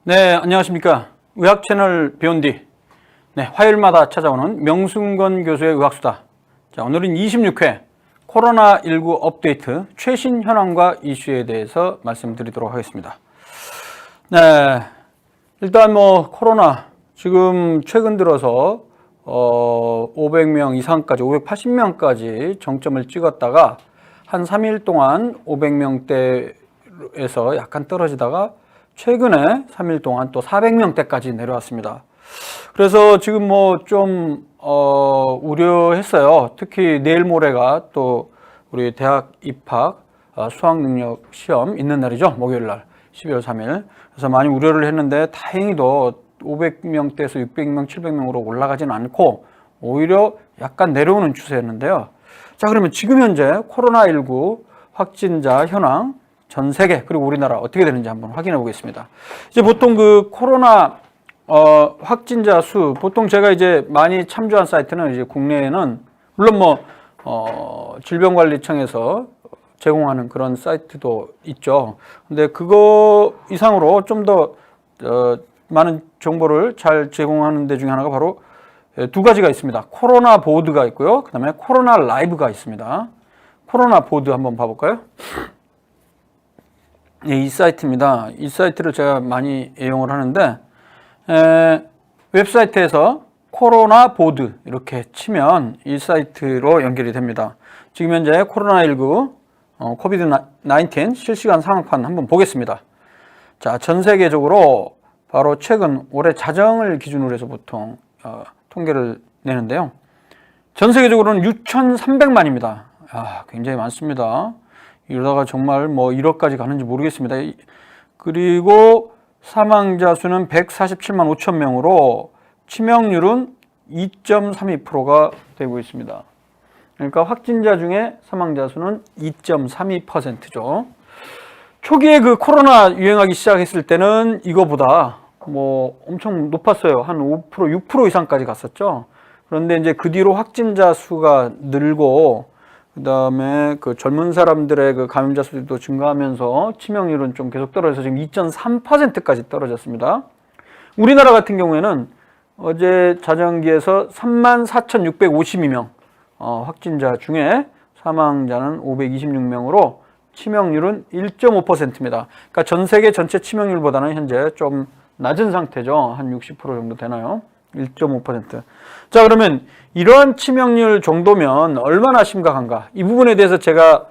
네, 안녕하십니까. 의학 채널 배운디. 네, 화요일마다 찾아오는 명순건 교수의 의학수다. 자, 오늘은 26회 코로나19 업데이트 최신 현황과 이슈에 대해서 말씀드리도록 하겠습니다. 네, 일단 코로나 지금 최근 들어서 500명 이상까지 580명까지 정점을 찍었다가 한 3일 동안 500명대에서 약간 떨어지다가 최근에 3일 동안 또 400명대까지 내려왔습니다. 그래서 지금 좀 우려했어요. 특히 내일 모레가 또 우리 대학 입학 수학능력 시험 있는 날이죠. 목요일 날 12월 3일. 그래서 많이 우려를 했는데 다행히도 500명대에서 600명, 700명으로 올라가지는 않고 오히려 약간 내려오는 추세였는데요. 자, 그러면 지금 현재 코로나19 확진자 현황 전 세계 그리고 우리나라 어떻게 되는지 한번 확인해 보겠습니다. 이제 보통 그 코로나 확진자 수 보통 제가 이제 많이 참조한 사이트는 이제 국내에는 물론 질병관리청에서 제공하는 그런 사이트도 있죠. 근데 그거 이상으로 좀 더 많은 정보를 잘 제공하는 데 중에 하나가 바로 두 가지가 있습니다. 코로나 보드가 있고요. 그다음에 코로나 라이브가 있습니다. 코로나 보드 한번 봐볼까요? 네, 이 사이트입니다. 이 사이트를 제가 많이 애용을 하는데 웹사이트에서 코로나 보드 이렇게 치면 이 사이트로 연결이 됩니다. 지금 현재 코로나19 코비드-19 실시간 상황판 한번 보겠습니다. 자, 전 세계적으로 바로 최근 올해 자정을 기준으로 해서 보통 통계를 내는데요. 전 세계적으로는 6,300만입니다. 굉장히 많습니다. 이러다가 정말 1억까지 가는지 모르겠습니다. 그리고 사망자 수는 147만 5천 명으로 치명률은 2.32%가 되고 있습니다. 그러니까 확진자 중에 사망자 수는 2.32%죠. 초기에 그 코로나 유행하기 시작했을 때는 이거보다 엄청 높았어요. 한 5%, 6% 이상까지 갔었죠. 그런데 이제 그 뒤로 확진자 수가 늘고 그다음에 그 젊은 사람들의 그 감염자 수도 증가하면서 치명률은 좀 계속 떨어져서 지금 2.3%까지 떨어졌습니다. 우리나라 같은 경우에는 어제 자정기에서 34,652명 확진자 중에 사망자는 526명으로 치명률은 1.5%입니다. 그러니까 전 세계 전체 치명률보다는 현재 좀 낮은 상태죠. 한 60% 정도 되나요? 1.5%. 자, 그러면 이러한 치명률 정도면 얼마나 심각한가? 이 부분에 대해서 제가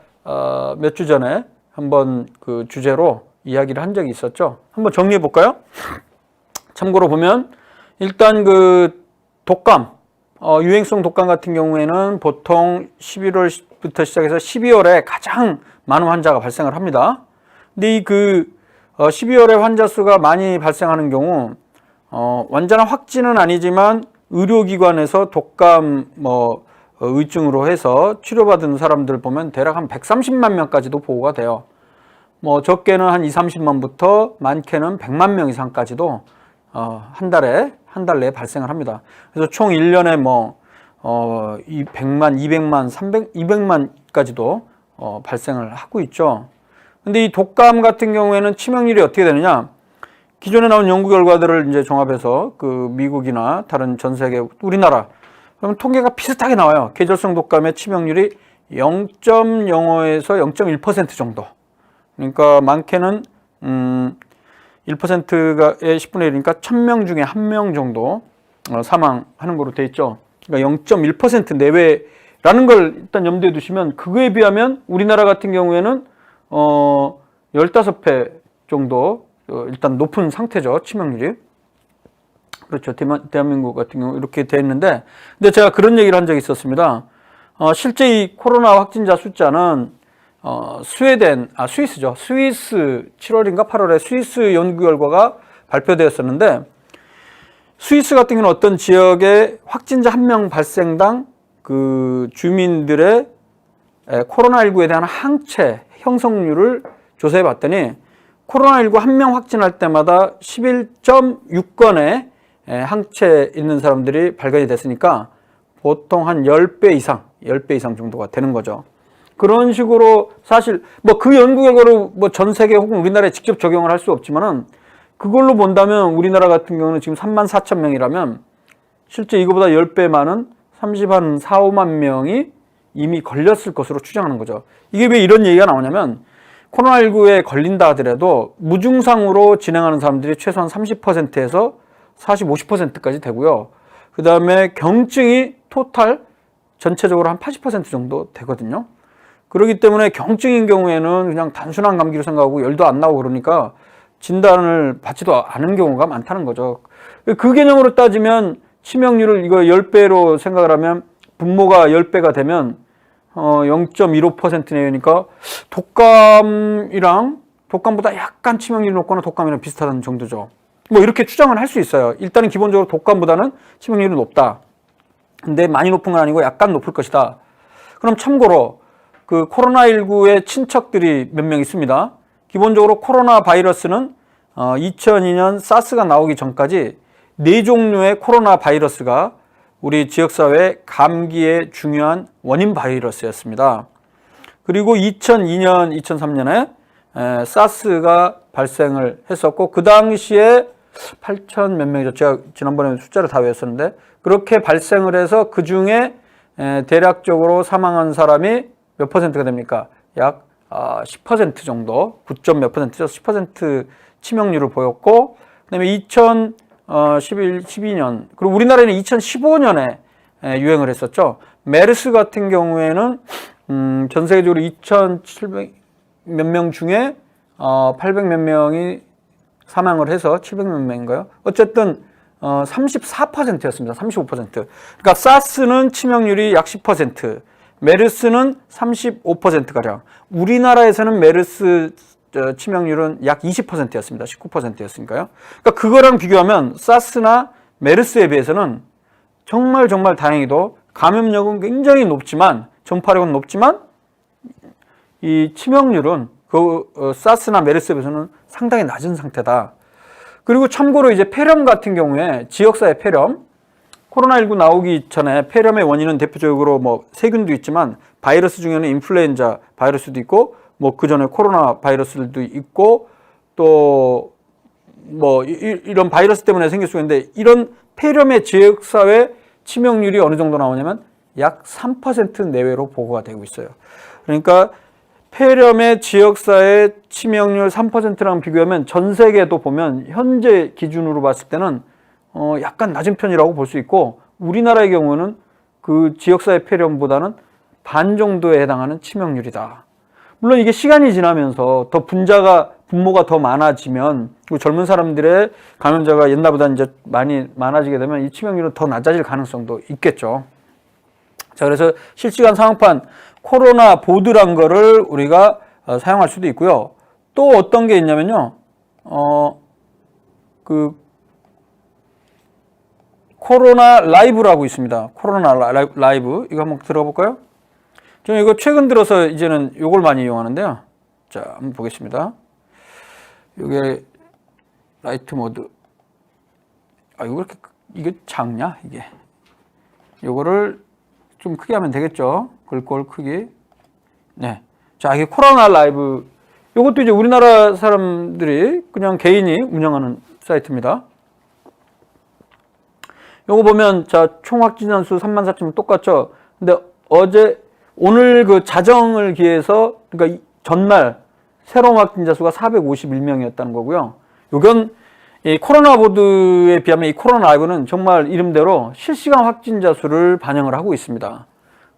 몇 주 전에 한번 그 주제로 이야기를 한 적이 있었죠. 한번 정리해 볼까요? 참고로 보면 일단 그 독감, 유행성 독감 같은 경우에는 보통 11월부터 시작해서 12월에 가장 많은 환자가 발생을 합니다. 근데 이 12월에 환자 수가 많이 발생하는 경우 완전한 확진은 아니지만 의료기관에서 독감 의증으로 해서 치료받은 사람들 보면 대략 한 130만 명까지도 보고가 돼요. 적게는 한 2~30만부터 많게는 100만 명 이상까지도 한 달 내에 발생을 합니다. 그래서 총 1년에 100만, 200만, 200만까지도 발생을 하고 있죠. 근데 이 독감 같은 경우에는 치명률이 어떻게 되느냐? 기존에 나온 연구 결과들을 이제 종합해서 그 미국이나 다른 전 세계, 우리나라 그러면 통계가 비슷하게 나와요. 계절성 독감의 치명률이 0.05에서 0.1% 정도. 그러니까 많게는 1%가 10분의 1이니까 1000명 중에 1명 정도 사망하는 거로 돼 있죠. 그러니까 0.1% 내외라는 걸 일단 염두에 두시면 그거에 비하면 우리나라 같은 경우에는 15배 정도 일단 높은 상태죠. 치명률이. 그렇죠. 대한민국 같은 경우 이렇게 돼 있는데, 근데 제가 그런 얘기를 한 적이 있었습니다. 실제 이 코로나 확진자 숫자는 스위스죠. 스위스 7월인가 8월에 스위스 연구 결과가 발표되었었는데, 스위스 같은 경우는 어떤 지역에 확진자 1명 발생당 그 주민들의 코로나19에 대한 항체 형성률을 조사해 봤더니 코로나19 1명 확진할 때마다 11.6건의 항체 있는 사람들이 발견이 됐으니까 보통 한 10배 이상 정도가 되는 거죠. 그런 식으로 사실 그 연구 결과로 전 세계 혹은 우리나라에 직접 적용을 할 수 없지만은 그걸로 본다면 우리나라 같은 경우는 지금 34,000명이라면 실제 이거보다 10배 많은 34, 5만 명이 이미 걸렸을 것으로 추정하는 거죠. 이게 왜 이런 얘기가 나오냐면 코로나19에 걸린다 하더라도 무증상으로 진행하는 사람들이 최소한 30%에서 40, 50%까지 되고요. 그 다음에 경증이 토탈 전체적으로 한 80% 정도 되거든요. 그렇기 때문에 경증인 경우에는 그냥 단순한 감기로 생각하고 열도 안 나고 그러니까 진단을 받지도 않은 경우가 많다는 거죠. 그 개념으로 따지면 치명률을 이거 10배로 생각을 하면 분모가 10배가 되면 0.15% 내외니까 독감보다 약간 치명률이 높거나 독감이랑 비슷한 정도죠. 뭐 이렇게 추정을 할 수 있어요. 일단은 기본적으로 독감보다는 치명률이 높다. 근데 많이 높은 건 아니고 약간 높을 것이다. 그럼 참고로 그 코로나19의 친척들이 몇 명 있습니다. 기본적으로 코로나 바이러스는 2002년 사스가 나오기 전까지 4종류의 코로나 바이러스가 우리 지역사회 감기의 중요한 원인 바이러스였습니다. 그리고 2002년, 2003년에 사스가 발생을 했었고 그 당시에 8천 몇 명이죠. 제가 지난번에 숫자를 다 외웠었는데 그렇게 발생을 해서 그 중에 대략적으로 사망한 사람이 몇 퍼센트가 됩니까? 약 10% 정도, 9점 몇 퍼센트죠. 10% 치명률을 보였고 그다음에 2012년 그리고 우리나라에는 2015년에 유행을 했었죠. 메르스 같은 경우에는 전 세계적으로 2,700 몇 명 중에 800 몇 명이 사망을 해서 700 몇 명인가요? 어쨌든 34%였습니다. 35%. 그러니까 사스는 치명률이 약 10%, 메르스는 35%가량. 우리나라에서는 메르스 치명률은 약 20%였습니다. 19%였으니까요. 그러니까 그거랑 비교하면 사스나 메르스에 비해서는 정말 다행히도 감염력은 굉장히 높지만 전파력은 높지만 이 치명률은 사스나 메르스에 비해서는 상당히 낮은 상태다. 그리고 참고로 이제 폐렴 같은 경우에 지역사회 폐렴, 코로나19 나오기 전에 폐렴의 원인은 대표적으로 뭐 세균도 있지만 바이러스 중에는 인플루엔자 바이러스도 있고 뭐 그 전에 코로나 바이러스도 있고 또 뭐 이런 바이러스 때문에 생길 수 있는데 이런 폐렴의 지역사회 치명률이 어느 정도 나오냐면 약 3% 내외로 보고가 되고 있어요. 그러니까 폐렴의 지역사회 치명률 3%랑 비교하면 전 세계도 보면 현재 기준으로 봤을 때는 약간 낮은 편이라고 볼 수 있고 우리나라의 경우는 그 지역사회 폐렴보다는 반 정도에 해당하는 치명률이다. 물론 이게 시간이 지나면서 더 분모가 더 많아지면 젊은 사람들의 감염자가 옛날보다 이제 많이 많아지게 되면 이 치명률은 더 낮아질 가능성도 있겠죠. 자, 그래서 실시간 상황판 코로나 보드란 거를 우리가 사용할 수도 있고요. 또 어떤 게 있냐면요. 그 코로나 라이브라고 있습니다. 코로나 라이브. 이거 한번 들어볼까요? 저는 이거 최근 들어서 이제는 이걸 많이 이용하는데요. 자, 한번 보겠습니다. 이게 라이트 모드. 이거 왜 이렇게 이게 작냐? 이게. 요거를 좀 크게 하면 되겠죠. 글꼴 크기. 네. 자, 이게 코로나 라이브. 요것도 이제 우리나라 사람들이 그냥 개인이 운영하는 사이트입니다. 요거 보면, 자, 총 확진자 수 34,000명 똑같죠? 근데 오늘 그 자정을 기해서, 그러니까 전날 새로운 확진자 수가 451명이었다는 거고요. 요건 이 코로나 보드에 비하면 이 코로나 라이브는 정말 이름대로 실시간 확진자 수를 반영을 하고 있습니다.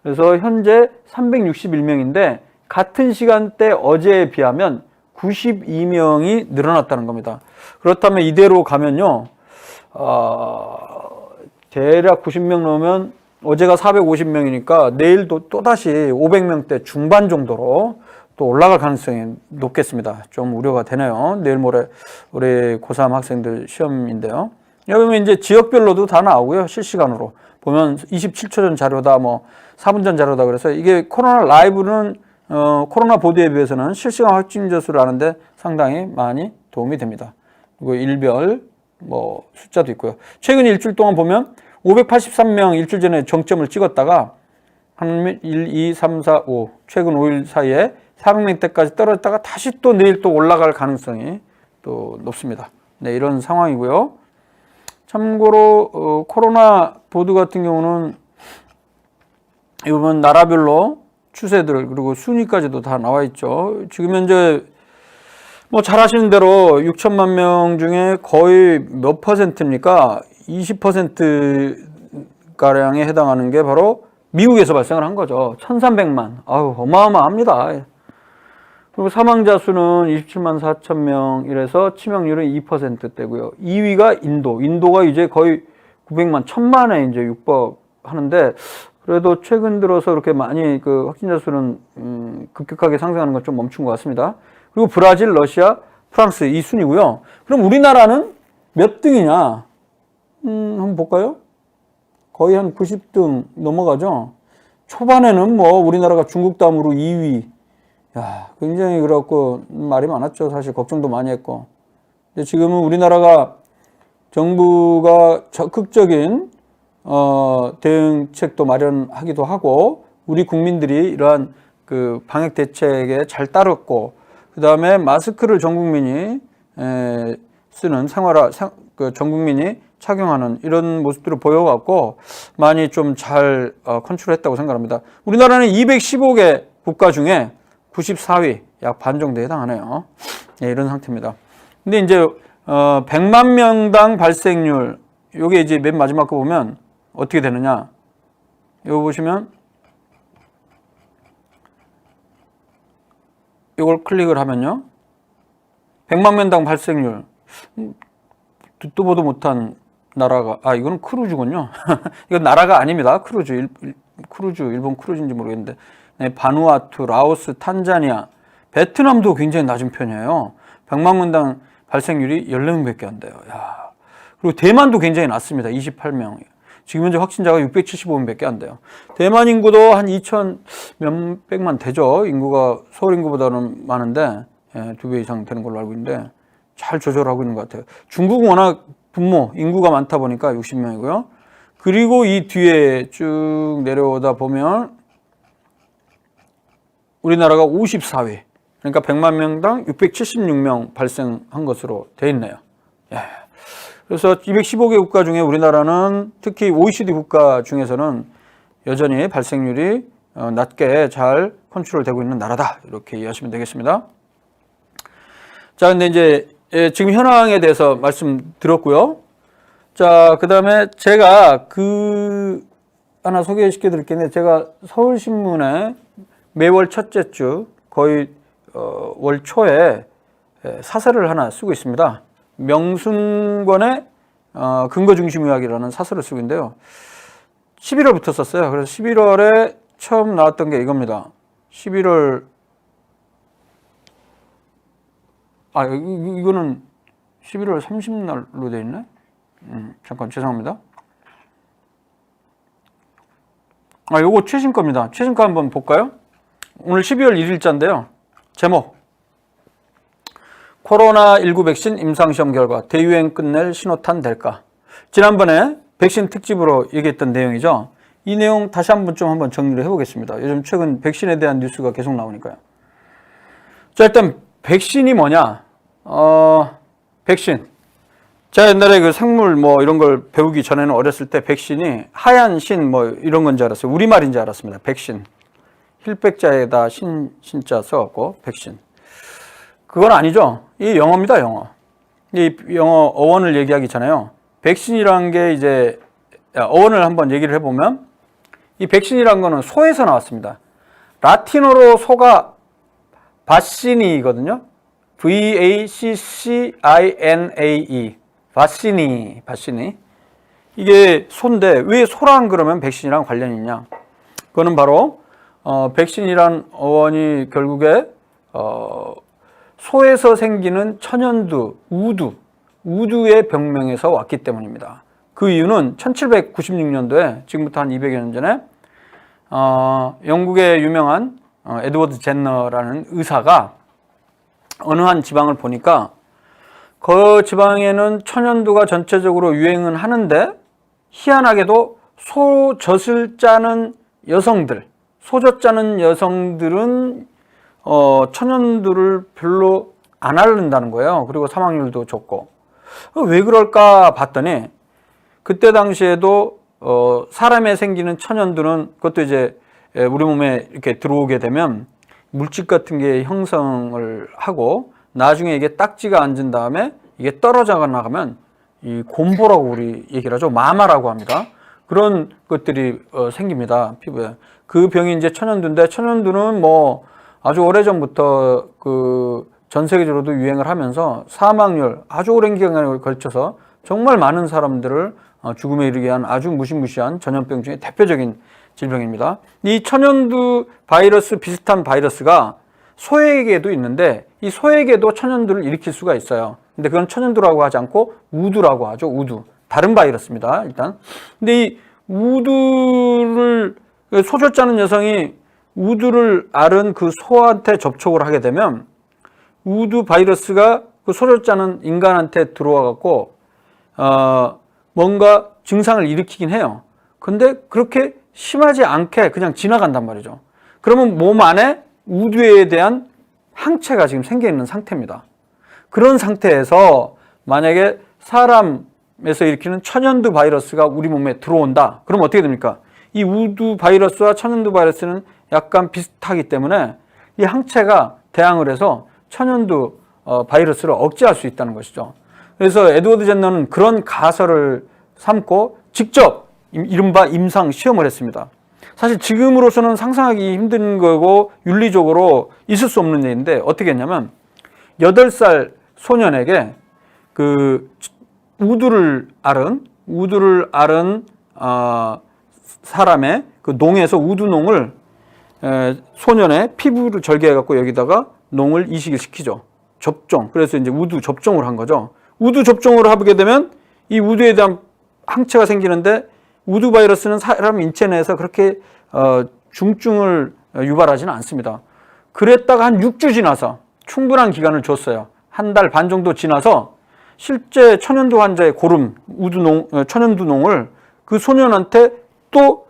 그래서 현재 361명인데 같은 시간대 어제에 비하면 92명이 늘어났다는 겁니다. 그렇다면 이대로 가면요, 대략 90명 넘으면 어제가 450명이니까 내일도 또다시 500명대 중반 정도로 또 올라갈 가능성이 높겠습니다. 좀 우려가 되네요. 내일 모레 우리 고3 학생들 시험인데요. 여기 보면 이제 지역별로도 다 나오고요. 실시간으로. 보면 27초 전 자료다, 뭐 4분 전 자료다. 그래서 이게 코로나 라이브는 코로나 보드에 비해서는 실시간 확진자 수를 아는데 상당히 많이 도움이 됩니다. 그리고 일별 뭐 숫자도 있고요. 최근 일주일 동안 보면 583명 일주일 전에 정점을 찍었다가 한 1, 2, 3, 4, 5 최근 5일 사이에 400명대까지 떨어졌다가 다시 또 내일 또 올라갈 가능성이 또 높습니다. 네, 이런 상황이고요. 참고로 코로나 보드 같은 경우는 이 부분 나라별로 추세들 그리고 순위까지도 다 나와 있죠. 지금 현재 뭐 잘 아시는 대로 6천만 명 중에 거의 몇 퍼센트입니까? 20%가량에 해당하는 게 바로 미국에서 발생을 한 거죠. 1,300만. 아유, 어마어마합니다. 그리고 사망자 수는 27만 4천 명 이래서 치명률은 2%대고요. 2위가 인도. 인도가 이제 거의 900만, 1,000만에 이제 육박하는데 그래도 최근 들어서 이렇게 많이 그 확진자 수는 급격하게 상승하는 건 좀 멈춘 것 같습니다. 그리고 브라질, 러시아, 프랑스 이 순이고요. 그럼 우리나라는 몇 등이냐? 한번 볼까요? 거의 한 90등 넘어가죠. 초반에는 뭐 우리나라가 중국 다음으로 2위. 야, 굉장히 그렇고 말이 많았죠. 사실 걱정도 많이 했고. 근데 지금은 우리나라가 정부가 적극적인 대응책도 마련하기도 하고 우리 국민들이 이러한 그 방역 대책에 잘 따랐고 그 다음에 마스크를 전 국민이 쓰는 전 국민이 착용하는 이런 모습들을 보여갖고 많이 좀 잘 컨트롤했다고 생각합니다. 우리나라는 215개 국가 중에 94위, 약 반 정도에 해당하네요. 네, 이런 상태입니다. 근데 이제 100만 명당 발생률, 요게 이제 맨 마지막 거 보면 어떻게 되느냐? 이거 보시면 이걸 클릭을 하면요. 100만 명당 발생률. 듣도 보도 못한 나라가, 이거는 크루즈군요. 이건 나라가 아닙니다. 크루즈, 일본 크루즈인지 모르겠는데. 네, 바누아투, 라오스, 탄자니아, 베트남도 굉장히 낮은 편이에요. 100만 명당 발생률이 14명밖에 안 돼요. 야. 그리고 대만도 굉장히 낮습니다. 28명. 지금 현재 확진자가 675명밖에 안 돼요. 대만 인구도 한 2천 몇백만 되죠. 인구가 서울 인구보다는 많은데 2배 이상 되는 걸로 알고 있는데 잘 조절하고 있는 것 같아요. 중국은 워낙 분모 인구가 많다 보니까 60명이고요. 그리고 이 뒤에 쭉 내려오다 보면 우리나라가 54위. 그러니까 100만 명당 676명 발생한 것으로 돼 있네요. 예. 그래서 215개 국가 중에 우리나라는 특히 OECD 국가 중에서는 여전히 발생률이 낮게 잘 컨트롤되고 있는 나라다. 이렇게 이해하시면 되겠습니다. 자, 근데 이제 지금 현황에 대해서 말씀드렸고요. 자, 그 다음에 제가 하나 소개시켜 드릴게요. 제가 서울신문에 매월 첫째 주 거의 월 초에 사설을 하나 쓰고 있습니다. 명순권의 근거중심의학이라는 사설을 쓰고 있는데요. 11월부터 썼어요. 그래서 11월에 처음 나왔던 게 이겁니다. 11월 이거는 11월 30날로 되어 있네. 잠깐 죄송합니다. 요거 최신 겁니다. 최신 거 한번 볼까요? 오늘 12월 1일자인데요. 제목 코로나19 백신 임상시험 결과 대유행 끝낼 신호탄 될까? 지난번에 백신 특집으로 얘기했던 내용이죠. 이 내용 다시 한번 정리를 해보겠습니다. 요즘 최근 백신에 대한 뉴스가 계속 나오니까요. 자, 일단 백신이 뭐냐? 백신. 제가 옛날에 그 생물 이런 걸 배우기 전에는 어렸을 때 백신이 하얀 신 이런 건지 알았어요. 우리말인지 알았습니다. 백신. 힐백자에다 신자 써갖고 백신. 그건 아니죠. 이 영어입니다, 영어. 이 영어 어원을 얘기하기 전에요. 백신이라는 게 이제 어원을 한번 얘기를 해보면 이 백신이라는 거는 소에서 나왔습니다. 라틴어로 소가 바시니거든요. VACCINAE. 바시니. 이게 소인데 왜 소랑 그러면 백신이랑 관련이 있냐? 그거는 바로 백신이란 어원이 결국에 소에서 생기는 천연두, 우두의 병명에서 왔기 때문입니다. 그 이유는 1796년도에 지금부터 한 200여 년 전에 영국의 유명한 에드워드 제너라는 의사가 어느 한 지방을 보니까 그 지방에는 천연두가 전체적으로 유행은 하는데 희한하게도 소젖을 짜는 여성들은 천연두를 별로 안 앓는다는 거예요. 그리고 사망률도 적고. 왜 그럴까 봤더니 그때 당시에도 사람에 생기는 천연두는 그것도 이제 우리 몸에 이렇게 들어오게 되면 물질 같은 게 형성을 하고 나중에 이게 딱지가 앉은 다음에 이게 떨어져 나가면 이 곰보라고 우리 얘기를 하죠. 마마라고 합니다. 그런 것들이 생깁니다. 피부에. 그 병이 이제 천연두인데 천연두는 뭐 아주 오래전부터 그 전 세계적으로도 유행을 하면서 사망률 아주 오랜 기간에 걸쳐서 정말 많은 사람들을 죽음에 이르게 한 아주 무시무시한 전염병 중에 대표적인 질병입니다. 이 천연두 바이러스 비슷한 바이러스가 소에게도 있는데 이 소에게도 천연두를 일으킬 수가 있어요. 근데 그건 천연두라고 하지 않고 우두라고 하죠. 우두. 다른 바이러스입니다. 일단. 근데 이 우두를 소젖자는 여성이 우두를 앓은 그 소한테 접촉을 하게 되면 우두 바이러스가 그 소젖자는 인간한테 들어와 갖고 뭔가 증상을 일으키긴 해요. 근데 그렇게 심하지 않게 그냥 지나간단 말이죠. 그러면 몸 안에 우두에 대한 항체가 지금 생겨 있는 상태입니다. 그런 상태에서 만약에 사람에서 일으키는 천연두 바이러스가 우리 몸에 들어온다. 그럼 어떻게 됩니까? 이 우두 바이러스와 천연두 바이러스는 약간 비슷하기 때문에 이 항체가 대항을 해서 천연두 바이러스를 억제할 수 있다는 것이죠. 그래서 에드워드 jenner는 그런 가설을 삼고 직접 이른바 임상 시험을 했습니다. 사실 지금으로서는 상상하기 힘든 거고 윤리적으로 있을 수 없는 일인데 어떻게 했냐면 8살 소년에게 그 우두를 앓은 사람의 그 농에서 우두농을 소년의 피부를 절개해 갖고 여기다가 농을 이식을 시키죠. 접종. 그래서 이제 우두 접종을 한 거죠. 우두 접종을 하게 되면 이 우두에 대한 항체가 생기는데 우두 바이러스는 사람 인체 내에서 그렇게 중증을 유발하지는 않습니다. 그랬다가 한 6주 지나서 충분한 기간을 줬어요. 한 달 반 정도 지나서 실제 천연두 환자의 고름, 천연두농을 그 소년한테 또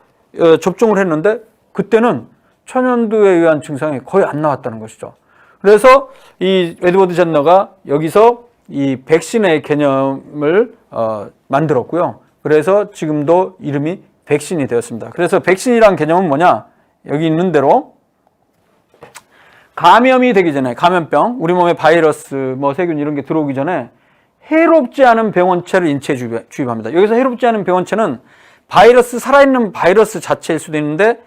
접종을 했는데 그때는 천연두에 의한 증상이 거의 안 나왔다는 것이죠. 그래서 이 에드워드 jenner가 여기서 이 백신의 개념을 만들었고요. 그래서 지금도 이름이 백신이 되었습니다. 그래서 백신이란 개념은 뭐냐? 여기 있는 대로 감염이 되기 전에 감염병, 우리 몸에 바이러스, 뭐 세균 이런 게 들어오기 전에 해롭지 않은 병원체를 인체에 주입합니다. 여기서 해롭지 않은 병원체는 바이러스, 살아있는 바이러스 자체일 수도 있는데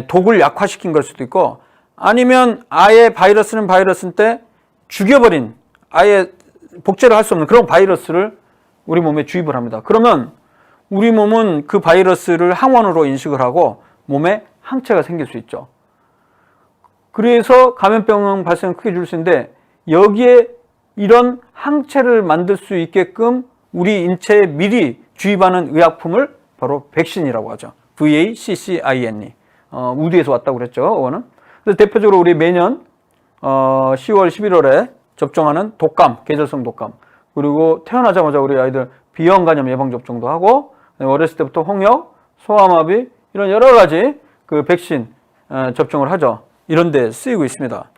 독을 약화시킨 걸 수도 있고 아니면 아예 바이러스는 바이러스인데 죽여버린 아예 복제를 할 수 없는 그런 바이러스를 우리 몸에 주입을 합니다. 그러면 우리 몸은 그 바이러스를 항원으로 인식을 하고 몸에 항체가 생길 수 있죠. 그래서 감염병 발생을 크게 줄 수 있는데 여기에 이런 항체를 만들 수 있게끔 우리 인체에 미리 주입하는 의약품을 바로 백신이라고 하죠. VACCINE. 우두에서 왔다고 그랬죠. 어원은. 그래서 대표적으로 우리 매년 10월, 11월에 접종하는 독감, 계절성 독감. 그리고 태어나자마자 우리 아이들 비형 간염 예방 접종도 하고 어렸을 때부터 홍역, 소아마비 이런 여러 가지 그 백신 접종을 하죠. 이런 데 쓰이고 있습니다.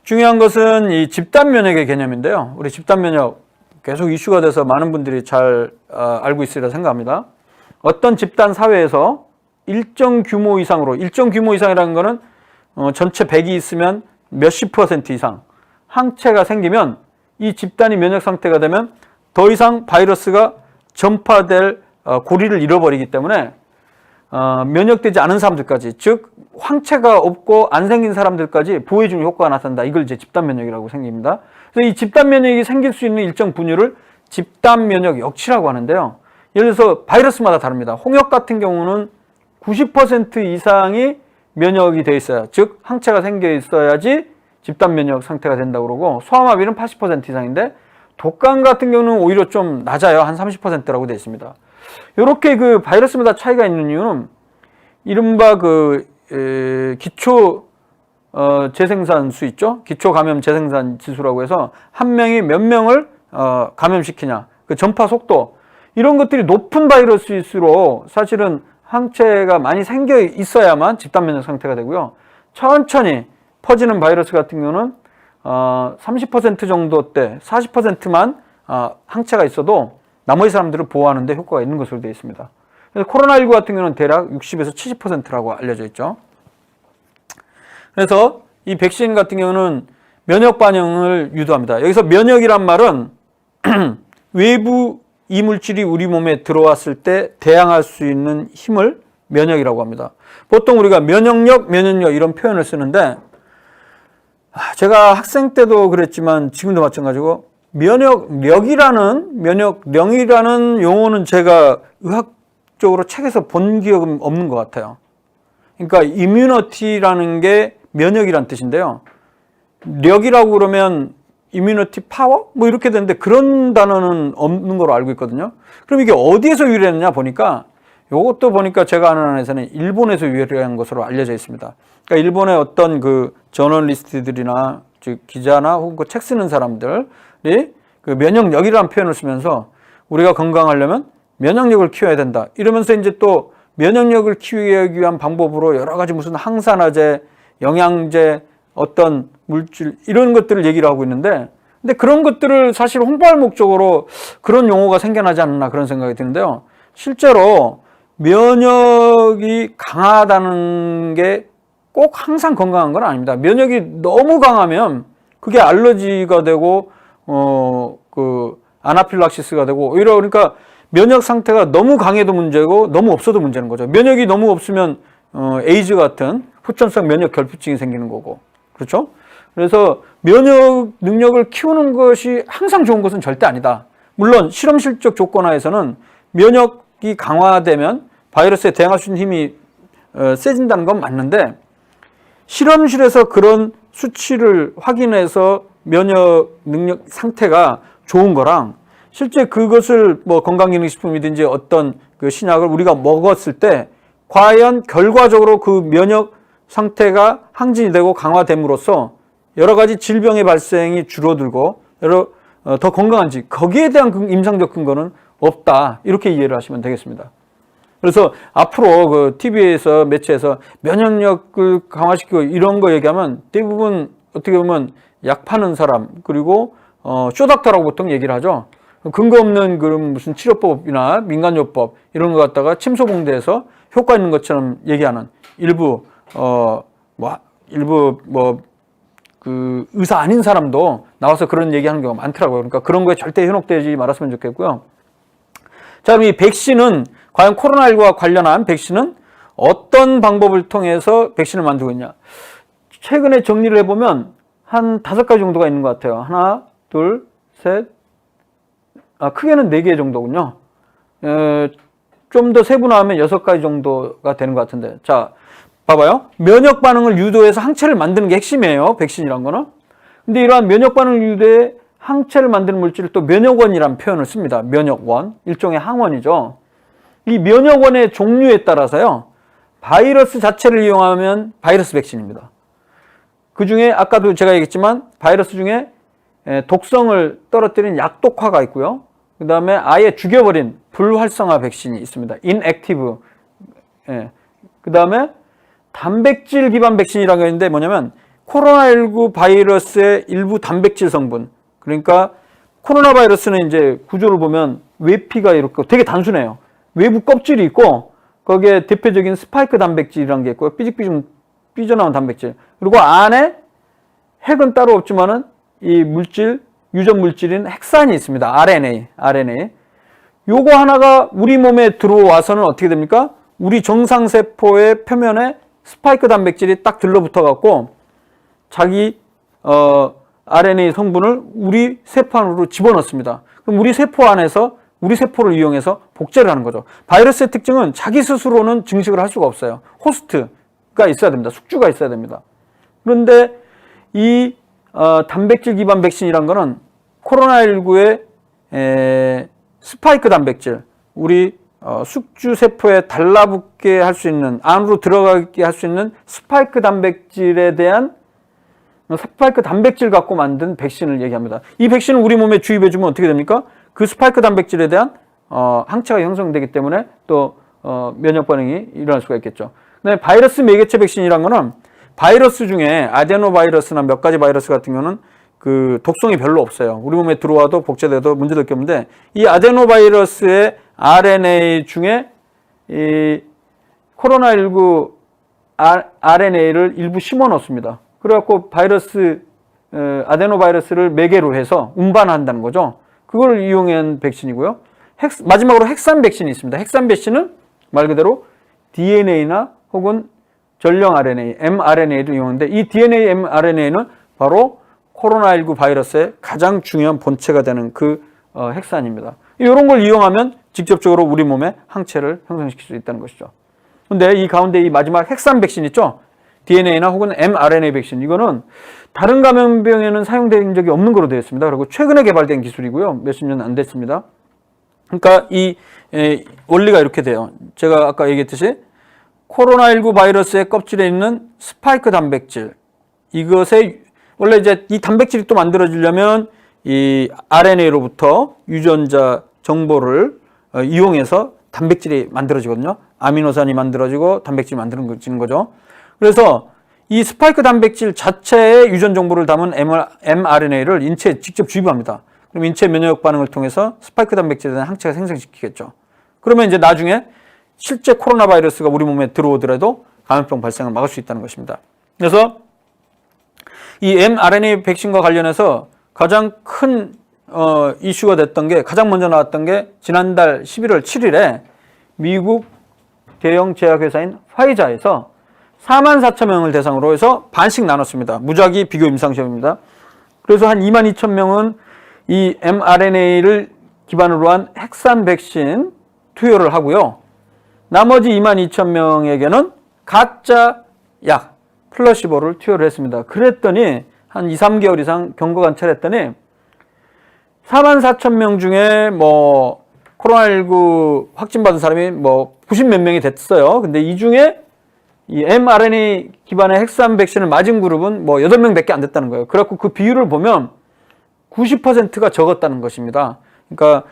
중요한 것은 이 집단 면역의 개념인데요. 우리 집단 면역 계속 이슈가 돼서 많은 분들이 잘 알고 있으리라 생각합니다. 어떤 집단 사회에서 일정 규모 이상이라는 거는 전체 100이 있으면 몇십 % 이상 항체가 생기면 이 집단이 면역 상태가 되면 더 이상 바이러스가 전파될 고리를 잃어버리기 때문에 면역되지 않은 사람들까지, 즉 항체가 없고 안 생긴 사람들까지 보호해주는 효과가 나타난다. 이걸 이제 집단 면역이라고 생깁니다. 그래서 이 집단 면역이 생길 수 있는 일정 분율을 집단 면역 역치라고 하는데요. 예를 들어서 바이러스마다 다릅니다. 홍역 같은 경우는 90% 이상이 면역이 돼 있어요. 즉 항체가 생겨 있어야지 집단 면역 상태가 된다고 그러고, 소아마비는 80% 이상인데 독감 같은 경우는 오히려 좀 낮아요. 한 30%라고 되어 있습니다. 이렇게 그 바이러스마다 차이가 있는 이유는 이른바 그 기초 재생산수 있죠? 기초 감염 재생산 지수라고 해서 한 명이 몇 명을 감염시키냐, 그 전파 속도, 이런 것들이 높은 바이러스일수록 사실은 항체가 많이 생겨 있어야만 집단 면역 상태가 되고요. 천천히 퍼지는 바이러스 같은 경우는 30% 정도 때 40%만 항체가 있어도 나머지 사람들을 보호하는 데 효과가 있는 것으로 되어 있습니다. 그래서 코로나19 같은 경우는 대략 60에서 70%라고 알려져 있죠. 그래서 이 백신 같은 경우는 면역 반응을 유도합니다. 여기서 면역이란 말은 외부 이물질이 우리 몸에 들어왔을 때 대항할 수 있는 힘을 면역이라고 합니다. 보통 우리가 면역력 이런 표현을 쓰는데 제가 학생 때도 그랬지만 지금도 마찬가지고 면역력이라는 용어는 제가 의학적으로 책에서 본 기억은 없는 것 같아요. 그러니까 immunity라는 게 면역이란 뜻인데요. 력이라고 그러면 immunity 파워? 뭐 이렇게 되는데 그런 단어는 없는 걸로 알고 있거든요. 그럼 이게 어디에서 유래했느냐 보니까 이것도 보니까 제가 아는 한에서는 일본에서 유래한 것으로 알려져 있습니다. 그러니까 일본의 어떤 그 저널리스트들이나 즉 기자나 혹은 그 책 쓰는 사람들이 그 면역력이라는 표현을 쓰면서 우리가 건강하려면 면역력을 키워야 된다. 이러면서 이제 또 면역력을 키우기 위한 방법으로 여러 가지 무슨 항산화제, 영양제, 어떤 물질 이런 것들을 얘기를 하고 있는데 근데 그런 것들을 사실 홍보할 목적으로 그런 용어가 생겨나지 않나 그런 생각이 드는데요. 실제로 면역이 강하다는 게 꼭 항상 건강한 건 아닙니다. 면역이 너무 강하면 그게 알러지가 되고 아나필락시스가 되고 오히려 그러니까 면역 상태가 너무 강해도 문제고 너무 없어도 문제는 거죠. 면역이 너무 없으면 에이즈 같은 후천성 면역 결핍증이 생기는 거고 그렇죠? 그래서 면역 능력을 키우는 것이 항상 좋은 것은 절대 아니다. 물론 실험실적 조건하에서는 면역이 강화되면 바이러스에 대항할 수 있는 힘이 세진다는 건 맞는데 실험실에서 그런 수치를 확인해서 면역 능력 상태가 좋은 거랑 실제 그것을 뭐 건강기능식품이든지 어떤 그 신약을 우리가 먹었을 때 과연 결과적으로 그 면역 상태가 항진이 되고 강화됨으로써 여러 가지 질병의 발생이 줄어들고 더 건강한지 거기에 대한 임상적 근거는 없다. 이렇게 이해를 하시면 되겠습니다. 그래서 앞으로 그 TV에서 매체에서 면역력을 강화시키고 이런 거 얘기하면 대부분 어떻게 보면 약 파는 사람 그리고 쇼닥터라고 보통 얘기를 하죠. 근거 없는 그런 무슨 치료법이나 민간요법 이런 거 갖다가 침소봉대에서 효과 있는 것처럼 얘기하는 일부 그 의사 아닌 사람도 나와서 그런 얘기하는 경우가 많더라고요. 그러니까 그런 거에 절대 현혹되지 말았으면 좋겠고요. 자, 그럼 이 백신은 과연 코로나19와 관련한 백신은 어떤 방법을 통해서 백신을 만들고 있냐? 최근에 정리를 해보면 한 5가지 정도가 있는 것 같아요. 하나, 둘, 셋, 크게는 4개 정도군요. 좀 더 세분화하면 6가지 정도가 되는 것 같은데. 자, 봐봐요. 면역 반응을 유도해서 항체를 만드는 게 핵심이에요. 백신이란 거는. 근데 이러한 면역 반응을 유도해 항체를 만드는 물질을 또 면역원이라는 표현을 씁니다. 면역원. 일종의 항원이죠. 이 면역원의 종류에 따라서요. 바이러스 자체를 이용하면 바이러스 백신입니다. 그 중에 아까도 제가 얘기했지만 바이러스 중에 독성을 떨어뜨린 약독화가 있고요. 그 다음에 아예 죽여버린 불활성화 백신이 있습니다. inactive. 그 다음에 단백질 기반 백신이라는 게 있는데 뭐냐면 코로나19 바이러스의 일부 단백질 성분. 그러니까 코로나 바이러스는 이제 구조를 보면 외피가 이렇게 되게 단순해요. 외부 껍질이 있고 거기에 대표적인 스파이크 단백질이라는 게 있고요. 삐져나온 단백질. 그리고 안에 핵은 따로 없지만은 이 물질, 유전 물질인 핵산이 있습니다. RNA. 요거 하나가 우리 몸에 들어와서는 어떻게 됩니까? 우리 정상세포의 표면에 스파이크 단백질이 딱 들러붙어 갖고 자기 RNA 성분을 우리 세포 안으로 집어넣습니다. 그럼 우리 세포 안에서 우리 세포를 이용해서 복제를 하는 거죠. 바이러스의 특징은 자기 스스로는 증식을 할 수가 없어요. 호스트가 있어야 됩니다. 숙주가 있어야 됩니다. 그런데 이 단백질 기반 백신이란 거는 코로나19의 스파이크 단백질, 우리 숙주 세포에 달라붙게 할 수 있는, 안으로 들어가게 할 수 있는 스파이크 단백질에 대한 스파이크 단백질 갖고 만든 백신을 얘기합니다. 이 백신을 우리 몸에 주입해주면 어떻게 됩니까? 그 스파이크 단백질에 대한 항체가 형성되기 때문에 또 면역 반응이 일어날 수가 있겠죠. 근데 바이러스 매개체 백신이란 거는 바이러스 중에 아데노바이러스나 몇 가지 바이러스 같은 경우는 그 독성이 별로 없어요. 우리 몸에 들어와도 복제돼도 문제될 게 없는데 이 아데노바이러스의 RNA 중에 이 코로나19 RNA를 일부 심어 넣습니다. 그래갖고 아데노바이러스를 매개로 해서 운반한다는 거죠. 그걸 이용한 백신이고요. 마지막으로 핵산 백신이 있습니다. 핵산 백신은 말 그대로 DNA나 혹은 전령 RNA, mRNA를 이용하는데 이 DNA, mRNA는 바로 코로나19 바이러스의 가장 중요한 본체가 되는 그 핵산입니다. 이런 걸 이용하면 직접적으로 우리 몸에 항체를 형성시킬 수 있다는 것이죠. 근데 이 가운데 이 마지막 핵산 백신 있죠? DNA나 혹은 mRNA 백신, 이거는 다른 감염병에는 사용된 적이 없는 거로 되어 있습니다. 그리고 최근에 개발된 기술이고요. 몇십 년 안 됐습니다. 그러니까 이 원리가 이렇게 돼요. 제가 아까 얘기했듯이 코로나19 바이러스의 껍질에 있는 스파이크 단백질, 이것의 원래 이제 이 단백질이 또 만들어지려면 이 RNA로부터 유전자 정보를 이용해서 단백질이 만들어지거든요. 아미노산이 만들어지고 단백질이 만들어지는 거죠. 그래서 이 스파이크 단백질 자체의 유전 정보를 담은 mRNA를 인체에 직접 주입합니다. 그럼 인체 면역 반응을 통해서 스파이크 단백질에 대한 항체가 생성시키겠죠. 그러면 이제 나중에 실제 코로나 바이러스가 우리 몸에 들어오더라도 감염병 발생을 막을 수 있다는 것입니다. 그래서 이 mRNA 백신과 관련해서 가장 큰 이슈가 됐던 게, 가장 먼저 나왔던 게 지난달 11월 7일에 미국 대형 제약회사인 화이자에서 44,000명을 대상으로 해서 반씩 나눴습니다. 무작위 비교 임상시험입니다. 그래서 한 22,000명은 이 mRNA를 기반으로 한 핵산 백신 투여를 하고요. 나머지 22,000명에게는 가짜 약, 플라시보를 투여를 했습니다. 그랬더니 한 2, 3개월 이상 경과 관찰했더니 44,000명 중에 뭐 코로나19 확진받은 사람이 뭐 90몇 명이 됐어요. 근데 이 중에 이 mRNA 기반의 핵산 백신을 맞은 그룹은 뭐 8명밖에 안 됐다는 거예요. 그래갖고 그 비율을 보면 90%가 적었다는 것입니다. 그러니까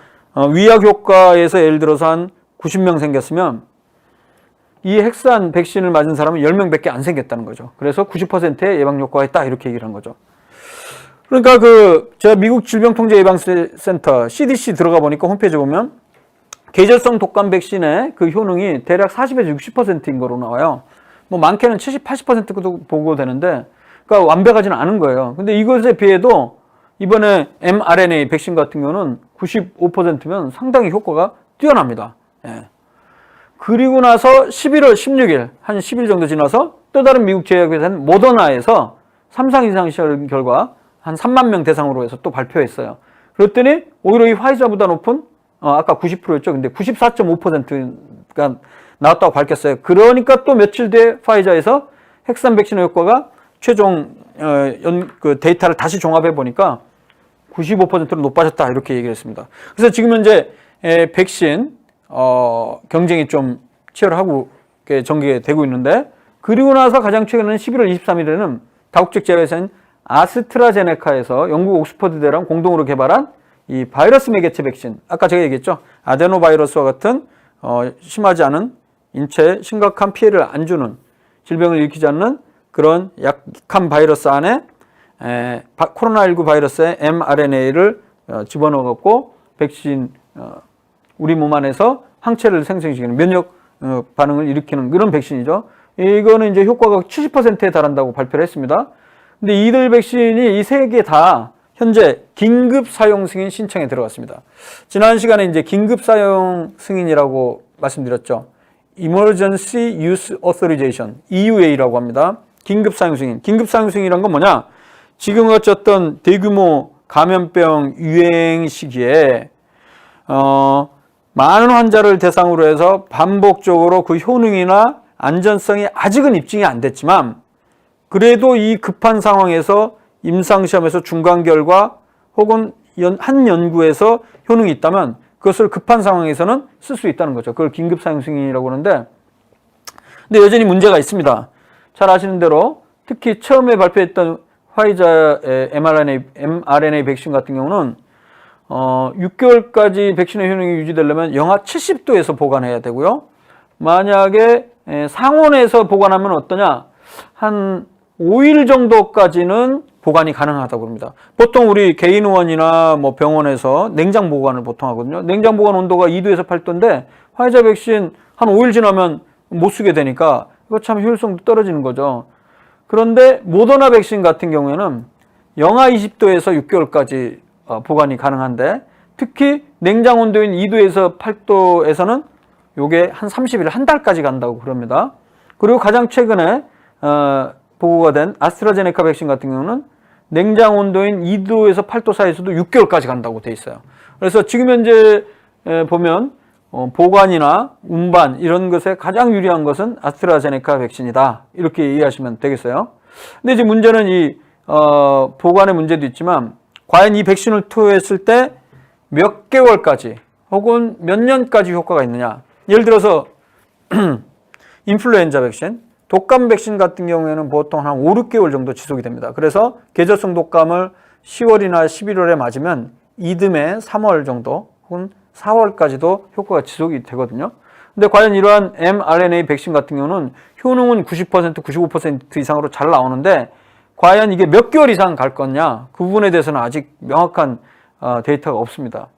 위약 효과에서 예를 들어서 한 90명 생겼으면 이 핵산 백신을 맞은 사람은 10명밖에 안 생겼다는 거죠. 그래서 90%의 예방 효과가 있다, 이렇게 얘기를 한 거죠. 그러니까 제가 미국 질병통제예방센터 CDC 들어가 보니까 홈페이지 보면 계절성 독감 백신의 그 효능이 대략 40에서 60%인 거로 나와요. 뭐 많게는 70, 80%도 보고되는데, 그러니까 완벽하지는 않은 거예요. 근데 이것에 비해도 이번에 mRNA 백신 같은 경우는 95%면 상당히 효과가 뛰어납니다. 예. 그리고 나서 11월 16일, 한 10일 정도 지나서 또 다른 미국 제약회사인 모더나에서 3상 이상 시험 결과 한 3만 명 대상으로 해서 또 발표했어요. 그랬더니 오히려 이 화이자보다 높은, 아까 90%였죠. 근데 94.5%가 나왔다고 밝혔어요. 그러니까 또 며칠 뒤에 화이자에서 핵산 백신의 효과가 최종 그 데이터를 다시 종합해 보니까 95%로 높아졌다, 이렇게 얘기를 했습니다. 그래서 지금 현재 백신 경쟁이 좀 치열하고 전개되고 있는데, 그리고 나서 가장 최근에는 11월 23일에는 다국적 제약회사인 아스트라제네카에서 영국 옥스퍼드대랑 공동으로 개발한 이 바이러스 매개체 백신, 아까 제가 얘기했죠. 아데노바이러스와 같은 심하지 않은 인체에 심각한 피해를 안 주는, 질병을 일으키지 않는 그런 약한 바이러스 안에 코로나19 바이러스의 mRNA를 집어넣어갖고 백신, 우리 몸 안에서 항체를 생성시키는, 면역 반응을 일으키는 그런 백신이죠. 이거는 이제 효과가 70%에 달한다고 발표를 했습니다. 근데 이들 백신이 이 세 개 다 현재 긴급 사용 승인 신청에 들어갔습니다. 지난 시간에 이제 긴급 사용 승인이라고 말씀드렸죠. Emergency Use Authorization, EUA라고 합니다. 긴급 사용 승인. 긴급 사용 승인이란 건 뭐냐? 지금 같이 어떤 대규모 감염병 유행 시기에 많은 환자를 대상으로 해서 반복적으로 그 효능이나 안전성이 아직은 입증이 안 됐지만, 그래도 이 급한 상황에서 임상시험에서 중간 결과 혹은 한 연구에서 효능이 있다면 그것을 급한 상황에서는 쓸 수 있다는 거죠. 그걸 긴급 사용 승인이라고 하는데, 근데 여전히 문제가 있습니다. 잘 아시는 대로 특히 처음에 발표했던 화이자의 mRNA 백신 같은 경우는 6개월까지 백신의 효능이 유지되려면 영하 70도에서 보관해야 되고요. 만약에 상온에서 보관하면 어떠냐? 한 5일 정도까지는 보관이 가능하다고 합니다. 보통 우리 개인의원이나 뭐 병원에서 냉장 보관을 보통 하거든요. 냉장 보관 온도가 2도에서 8도인데 화이자 백신 한 5일 지나면 못 쓰게 되니까 이거 참 효율성도 떨어지는 거죠. 그런데 모더나 백신 같은 경우에는 영하 20도에서 6개월까지 보관이 가능한데 특히 냉장 온도인 2도에서 8도에서는 요게 한 30일, 한 달까지 간다고 그럽니다. 그리고 가장 최근에 보고가 된 아스트라제네카 백신 같은 경우는 냉장 온도인 2도에서 8도 사이에서도 6개월까지 간다고 돼 있어요. 그래서 지금 현재 보면 보관이나 운반 이런 것에 가장 유리한 것은 아스트라제네카 백신이다. 이렇게 이해하시면 되겠어요. 근데 이제 문제는 이 보관의 문제도 있지만 과연 이 백신을 투여했을 때 몇 개월까지 혹은 몇 년까지 효과가 있느냐. 예를 들어서 인플루엔자 백신, 독감 백신 같은 경우에는 보통 한 5, 6개월 정도 지속이 됩니다. 그래서 계절성 독감을 10월이나 11월에 맞으면 이듬해 3월 정도 혹은 4월까지도 효과가 지속이 되거든요. 근데 과연 이러한 mRNA 백신 같은 경우는 효능은 90%, 95% 이상으로 잘 나오는데 과연 이게 몇 개월 이상 갈 거냐? 그 부분에 대해서는 아직 명확한 데이터가 없습니다.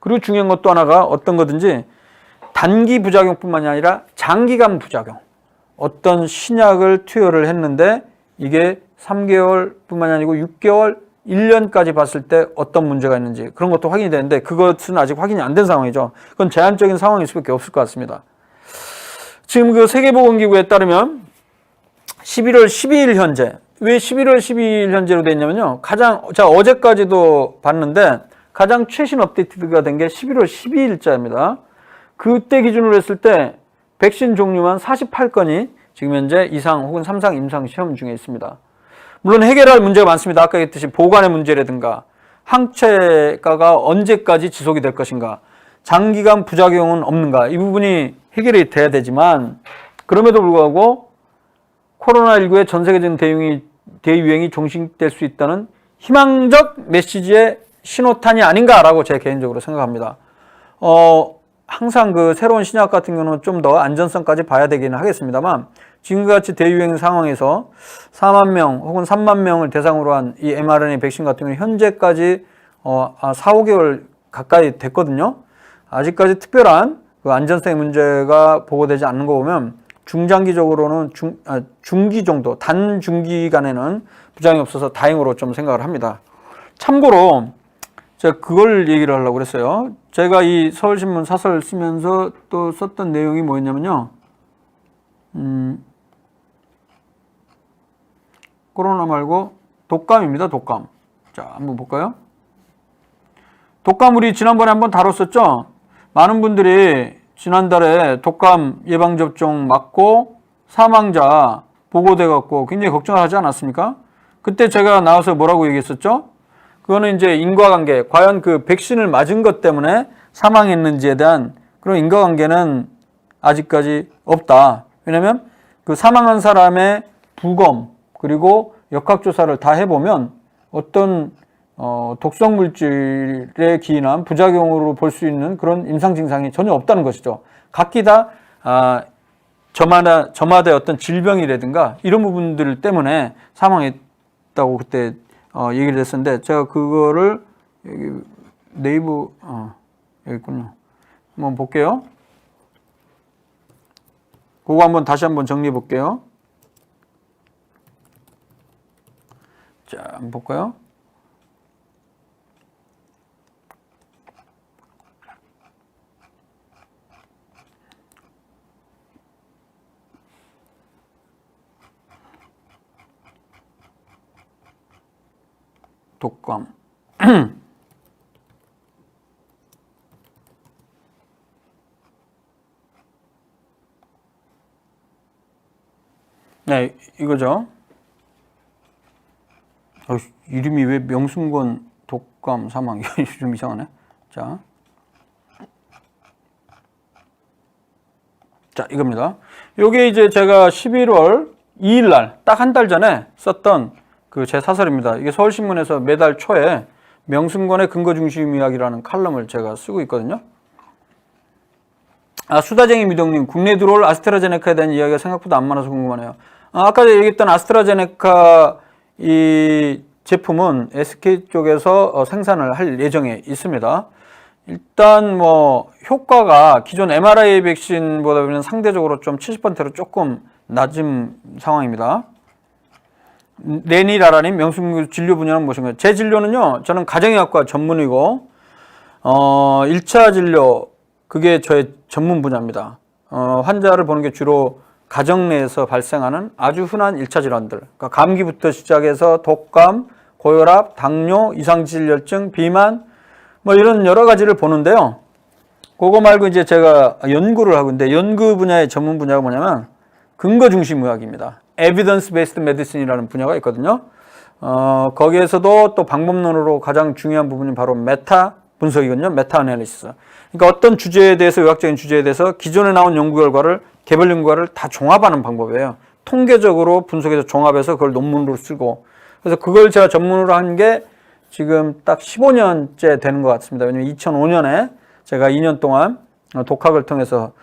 그리고 중요한 것도 하나가 어떤 거든지 단기 부작용뿐만이 아니라 장기간 부작용. 어떤 신약을 투여를 했는데 이게 3개월뿐만이 아니고 6개월, 1년까지 봤을 때 어떤 문제가 있는지 그런 것도 확인이 되는데 그것은 아직 확인이 안 된 상황이죠. 그건 제한적인 상황일 수밖에 없을 것 같습니다. 지금 그 세계보건기구에 따르면 11월 12일 현재, 왜 11월 12일 현재로 돼 있냐면요. 제가 어제까지도 봤는데 가장 최신 업데이트가 된 게 11월 12일자입니다. 그때 기준으로 했을 때 백신 종류만 48건이 지금 현재 2상 혹은 3상 임상 시험 중에 있습니다. 물론 해결할 문제가 많습니다. 아까 얘기했듯이 보관의 문제라든가 항체가가 언제까지 지속이 될 것인가, 장기간 부작용은 없는가, 이 부분이 해결이 돼야 되지만 그럼에도 불구하고 코로나19의 전 세계적인 대유행이 종식될 수 있다는 희망적 메시지의 신호탄이 아닌가라고 제 개인적으로 생각합니다. 항상 그 새로운 신약 같은 경우는 좀 더 안전성까지 봐야 되기는 하겠습니다만 지금같이 대유행 상황에서 4만 명 혹은 3만 명을 대상으로 한 이 mRNA 백신 같은 경우는 현재까지 4, 5개월 가까이 됐거든요. 아직까지 특별한 그 안전성의 문제가 보고되지 않는 거 보면 중장기적으로는 중기 정도, 단중기간에는 부작용이 없어서 다행으로 좀 생각을 합니다. 참고로 제가 그걸 얘기를 하려고 그랬어요. 제가 이 서울신문 사설 쓰면서 또 썼던 내용이 뭐였냐면요. 코로나 말고 독감입니다. 독감. 자, 한번 볼까요? 독감 우리 지난번에 한번 다뤘었죠? 많은 분들이 지난달에 독감 예방접종 맞고 사망자 보고돼 갖고 굉장히 걱정을 하지 않았습니까? 그때 제가 나와서 뭐라고 얘기했었죠? 그거는 이제 인과관계, 과연 그 백신을 맞은 것 때문에 사망했는지에 대한 그런 인과관계는 아직까지 없다. 왜냐면 그 사망한 사람의 부검 그리고 역학조사를 다 해보면 어떤 독성 물질에 기인한 부작용으로 볼 수 있는 그런 임상 증상이 전혀 없다는 것이죠. 각기 다 저마다의 어떤 질병이라든가 이런 부분들 때문에 사망했다고 그때 얘기를 했었는데 제가 그거를 여기 네이버 여기 있군요. 한번 볼게요. 그거 한번 다시 한번 정리해 볼게요. 자, 한번 볼까요? 독감. 네, 이거죠. 이름이 왜 명승권 독감 사망 좀 이상하네. 자, 이겁니다. 요게 이제 제가 11월 2일 날 딱 한 달 전에 썼던 그 제 사설입니다. 이게 서울신문에서 매달 초에 명승권의 근거중심 이야기라는 칼럼을 제가 쓰고 있거든요. 수다쟁이 미동님, 국내에 들어올 아스트라제네카에 대한 이야기가 생각보다 안 많아서 궁금하네요. 아까 얘기했던 아스트라제네카 이 제품은 SK 쪽에서 생산을 할 예정에 있습니다. 일단 뭐 효과가 기존 mRNA 백신보다는 상대적으로 좀 70%로 조금 낮은 상황입니다. 레니라라님, 명승 진료 분야는 무엇인가요? 제 진료는요, 저는 가정의학과 전문이고 1차 진료, 그게 저의 전문 분야입니다. 환자를 보는 게 주로 가정 내에서 발생하는 아주 흔한 1차 질환들, 그러니까 감기부터 시작해서 독감, 고혈압, 당뇨, 이상질혈증, 비만, 뭐 이런 여러 가지를 보는데요. 그거 말고 이제 제가 연구를 하고 있는데, 연구 분야의 전문 분야가 뭐냐면 근거 중심 의학입니다. Evidence Based Medicine이라는 분야가 있거든요. 거기에서도 또 방법론으로 가장 중요한 부분이 바로 메타 분석이거든요. 메타 아날리시스. 그러니까 어떤 주제에 대해서, 의학적인 주제에 대해서 기존에 나온 연구 결과를, 개별 연구 결과를 다 종합하는 방법이에요. 통계적으로 분석해서 종합해서 그걸 논문으로 쓰고, 그래서 그걸 제가 전문으로 한 게 지금 딱 15년째 되는 것 같습니다. 왜냐면 2005년에 제가 2년 동안 독학을 통해서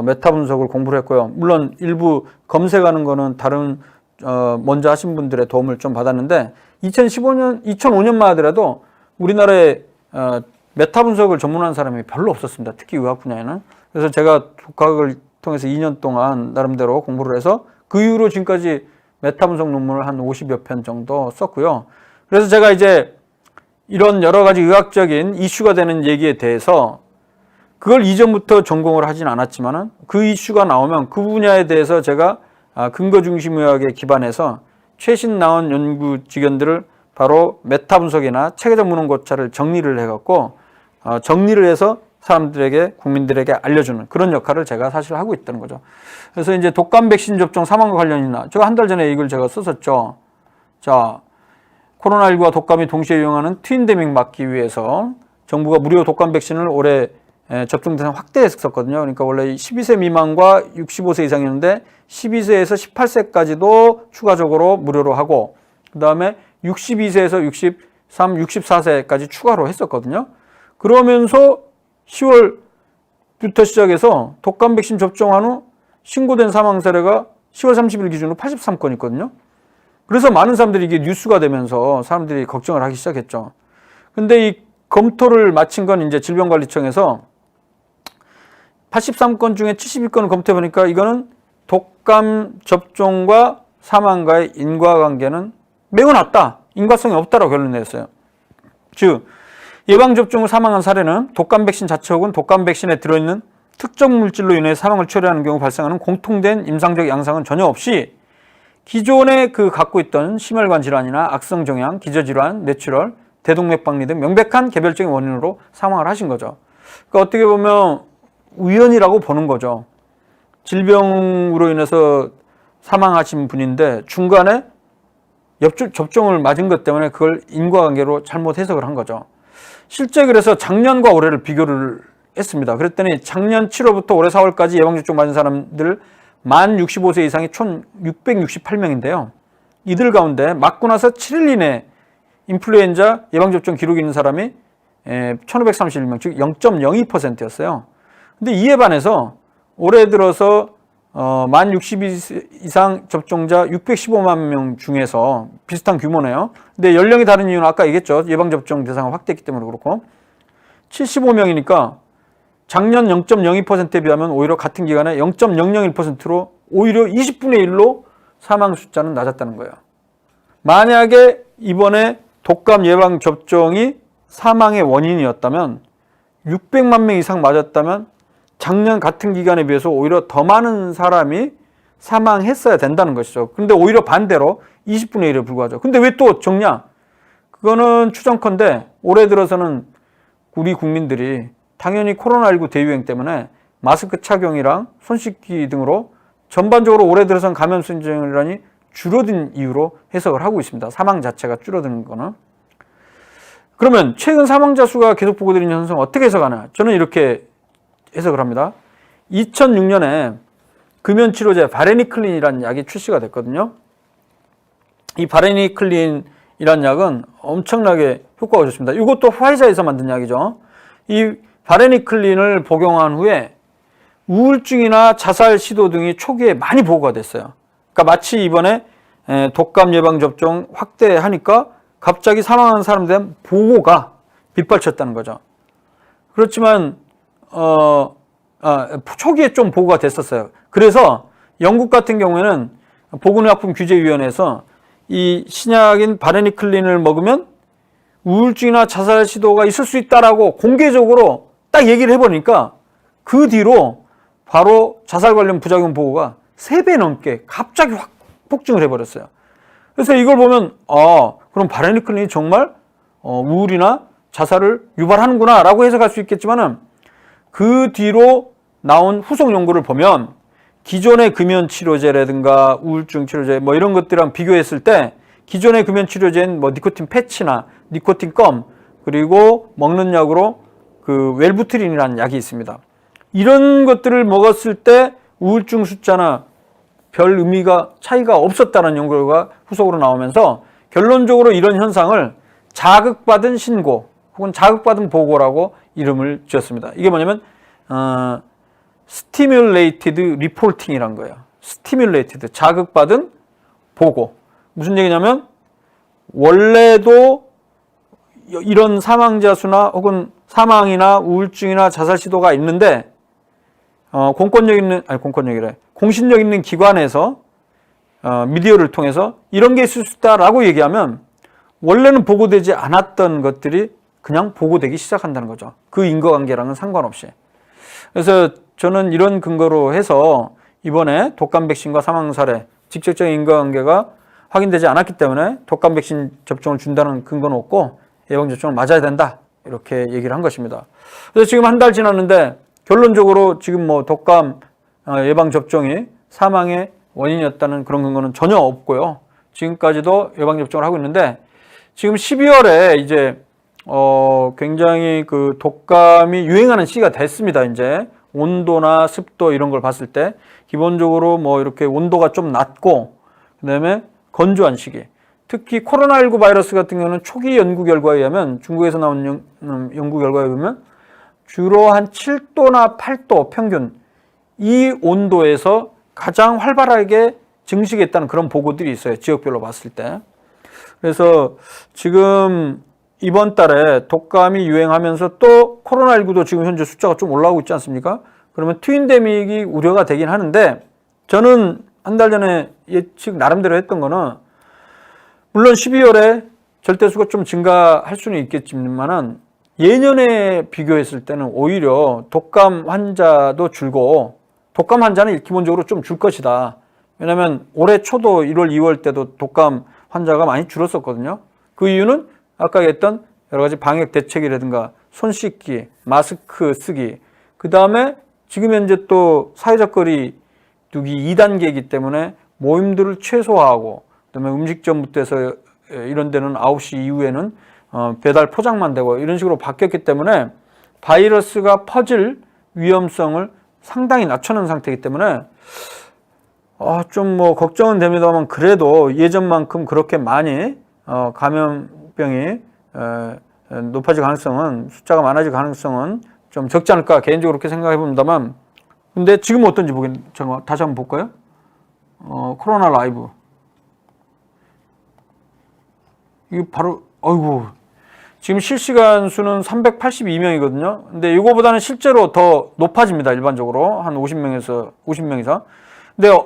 메타 분석을 공부를 했고요. 물론 일부 검색하는 거는 다른 먼저 하신 분들의 도움을 좀 받았는데, 2005년만 하더라도 우리나라에 메타 분석을 전문한 사람이 별로 없었습니다. 특히 의학 분야에는. 그래서 제가 독학을 통해서 2년 동안 나름대로 공부를 해서 그 이후로 지금까지 메타 분석 논문을 한 50여 편 정도 썼고요. 그래서 제가 이제 이런 여러 가지 의학적인 이슈가 되는 얘기에 대해서 그걸 이전부터 전공을 하진 않았지만은 그 이슈가 나오면 그 분야에 대해서 제가 근거 중심 의학에 기반해서 최신 나온 연구 지견들을 바로 메타 분석이나 체계적 문헌 고찰을 정리를 해갖고 정리를 해서 사람들에게, 국민들에게 알려주는 그런 역할을 제가 사실 하고 있다는 거죠. 그래서 이제 독감 백신 접종 사망과 관련이나, 제가 한 달 전에 이걸 제가 썼었죠. 자, 코로나19와 독감이 동시에 유행하는 트윈데믹 막기 위해서 정부가 무료 독감 백신을 올해 접종 대상 확대했었거든요. 그러니까 원래 12세 미만과 65세 이상이었는데 12세에서 18세까지도 추가적으로 무료로 하고, 그 다음에 62세에서 63, 64세까지 추가로 했었거든요. 그러면서 10월부터 시작해서 독감 백신 접종한 후 신고된 사망 사례가 10월 30일 기준으로 83건 있거든요. 그래서 많은 사람들이 이게 뉴스가 되면서 사람들이 걱정을 하기 시작했죠. 근데 이 검토를 마친 건 이제 질병관리청에서 83건 중에 71건을 검토해보니까 이거는 독감 접종과 사망과의 인과관계는 매우 낮다, 인과성이 없다라고 결론 내렸어요. 즉, 예방접종 후 사망한 사례는 독감 백신 자체 혹은 독감 백신에 들어있는 특정 물질로 인해 사망을 초래하는 경우 발생하는 공통된 임상적 양상은 전혀 없이 기존에 갖고 있던 심혈관 질환이나 악성 종양, 기저질환, 뇌출혈, 대동맥박리 등 명백한 개별적인 원인으로 사망을 하신 거죠. 그러니까 어떻게 보면 우연이라고 보는 거죠. 질병으로 인해서 사망하신 분인데 중간에 접종을 맞은 것 때문에 그걸 인과관계로 잘못 해석을 한 거죠. 실제 그래서 작년과 올해를 비교를 했습니다. 그랬더니 작년 7월부터 올해 4월까지 예방접종 맞은 사람들 만 65세 이상이 총 668명인데요. 이들 가운데 맞고 나서 7일 이내 인플루엔자 예방접종 기록이 있는 사람이 1531명, 즉 0.02%였어요. 근데 이에 반해서 올해 들어서 만 62세 이상 접종자 615만 명 중에서 비슷한 규모네요. 근데 연령이 다른 이유는 아까 얘기했죠. 예방접종 대상을 확대했기 때문에 그렇고 75명이니까 작년 0.02%에 비하면 오히려 같은 기간에 0.001%로 오히려 20분의 1로 사망 숫자는 낮았다는 거예요. 만약에 이번에 독감 예방접종이 사망의 원인이었다면 600만 명 이상 맞았다면 작년 같은 기간에 비해서 오히려 더 많은 사람이 사망했어야 된다는 것이죠. 근데 오히려 반대로 20분의 1에 불과하죠. 근데 왜 또 적냐? 그거는 추정컨대 올해 들어서는 우리 국민들이 당연히 코로나19 대유행 때문에 마스크 착용이랑 손 씻기 등으로 전반적으로 올해 들어서는 감염성 질환이 줄어든 이유로 해석을 하고 있습니다. 사망 자체가 줄어드는 거는. 그러면 최근 사망자 수가 계속 보고되는 현상을 어떻게 해석하나? 저는 이렇게 해석을 합니다. 2006년에 금연치료제 바레니클린이라는 약이 출시가 됐거든요. 이 바레니클린이라는 약은 엄청나게 효과가 좋습니다. 이것도 화이자에서 만든 약이죠. 이 바레니클린을 복용한 후에 우울증이나 자살 시도 등이 초기에 많이 보고가 됐어요. 그러니까 마치 이번에 독감 예방접종 확대하니까 갑자기 사망한 사람에 대한 보고가 빗발쳤다는 거죠. 그렇지만 초기에 좀 보고가 됐었어요. 그래서 영국 같은 경우에는 보건의약품규제위원회에서 이 신약인 바레니클린을 먹으면 우울증이나 자살 시도가 있을 수 있다라고 공개적으로 딱 얘기를 해보니까 그 뒤로 바로 자살 관련 부작용 보고가 3배 넘게 갑자기 확 폭증을 해버렸어요. 그래서 이걸 보면 그럼 바레니클린이 정말 우울이나 자살을 유발하는구나 라고 해석할 수 있겠지만은 그 뒤로 나온 후속 연구를 보면 기존의 금연치료제라든가 우울증 치료제 뭐 이런 것들이랑 비교했을 때 기존의 금연치료제는 뭐 니코틴 패치나 니코틴 껌 그리고 먹는 약으로 그 웰부트린이라는 약이 있습니다. 이런 것들을 먹었을 때 우울증 숫자나 별 의미가 차이가 없었다는 연구가 후속으로 나오면서 결론적으로 이런 현상을 자극받은 신고 혹은 자극받은 보고라고 이름을 지었습니다. 이게 뭐냐면 stimulated reporting이란 거예요. stimulated 자극받은 보고. 무슨 얘기냐면 원래도 이런 사망자 수나 혹은 사망이나 우울증이나 자살 시도가 있는데 공신력 있는 기관에서 미디어를 통해서 이런 게 있을 수 있다라고 얘기하면 원래는 보고되지 않았던 것들이 그냥 보고되기 시작한다는 거죠. 그 인과관계랑은 상관없이. 그래서 저는 이런 근거로 해서 이번에 독감 백신과 사망 사례 직접적인 인과관계가 확인되지 않았기 때문에 독감 백신 접종을 준다는 근거는 없고 예방접종을 맞아야 된다 이렇게 얘기를 한 것입니다. 그래서 지금 한 달 지났는데 결론적으로 지금 뭐 독감 예방접종이 사망의 원인이었다는 그런 근거는 전혀 없고요. 지금까지도 예방접종을 하고 있는데 지금 12월에 이제 굉장히 그 독감이 유행하는 시기가 됐습니다. 이제 온도나 습도 이런 걸 봤을 때 기본적으로 뭐 이렇게 온도가 좀 낮고 그다음에 건조한 시기. 특히 코로나19 바이러스 같은 경우는 초기 연구 결과에 의하면 중국에서 나온 연구 결과에 보면 주로 한 7도나 8도 평균 이 온도에서 가장 활발하게 증식했다는 그런 보고들이 있어요. 지역별로 봤을 때. 그래서 지금 이번 달에 독감이 유행하면서 또 코로나19도 지금 현재 숫자가 좀 올라오고 있지 않습니까? 그러면 트윈데믹이 우려가 되긴 하는데 저는 한 달 전에 예측 나름대로 했던 거는 물론 12월에 절대수가 좀 증가할 수는 있겠지만은 예년에 비교했을 때는 오히려 독감 환자도 줄고 독감 환자는 기본적으로 좀 줄 것이다. 왜냐하면 올해 초도 1월, 2월 때도 독감 환자가 많이 줄었었거든요. 그 이유는 아까 얘기했던 여러 가지 방역 대책이라든가 손 씻기, 마스크 쓰기, 그 다음에 지금 현재 또 사회적 거리 두기 2단계이기 때문에 모임들을 최소화하고 그다음에 음식점부터 해서 이런 데는 9시 이후에는 배달 포장만 되고 이런 식으로 바뀌었기 때문에 바이러스가 퍼질 위험성을 상당히 낮춰놓은 상태이기 때문에 좀 뭐 걱정은 됩니다만 그래도 예전만큼 그렇게 많이 감염병이 높아질 가능성은 숫자가 많아질 가능성은 좀 적지 않을까 개인적으로 그렇게 생각해 봅니다만 근데 지금 어떤지 제가 다시 한번 볼까요? 코로나 라이브 이게 바로 지금 실시간 수는 382명이거든요. 근데 이거보다는 실제로 더 높아집니다. 일반적으로 한 50명 이상. 근데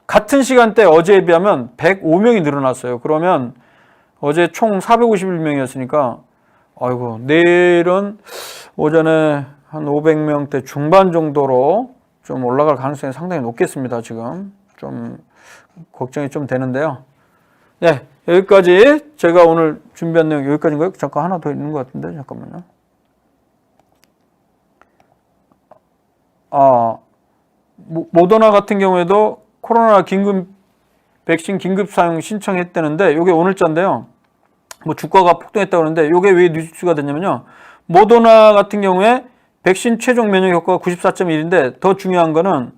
같은 시간대 어제에 비하면 105명이 늘어났어요. 그러면 어제 총 451명이었으니까 내일은 오전에 한 500명대 중반 정도로 좀 올라갈 가능성이 상당히 높겠습니다. 지금 좀 걱정이 좀 되는데요. 네, 여기까지 제가 오늘 준비한 내용 여기까지인가요? 잠깐 하나 더 있는 것 같은데 잠깐만요. 모더나 같은 경우에도 코로나 백신 긴급 사용 신청했다는데 이게 오늘자인데요. 뭐 주가가 폭등했다고 하는데 이게 왜 뉴스가 됐냐면요. 모더나 같은 경우에 백신 최종 면역 효과가 94.1인데 더 중요한 거는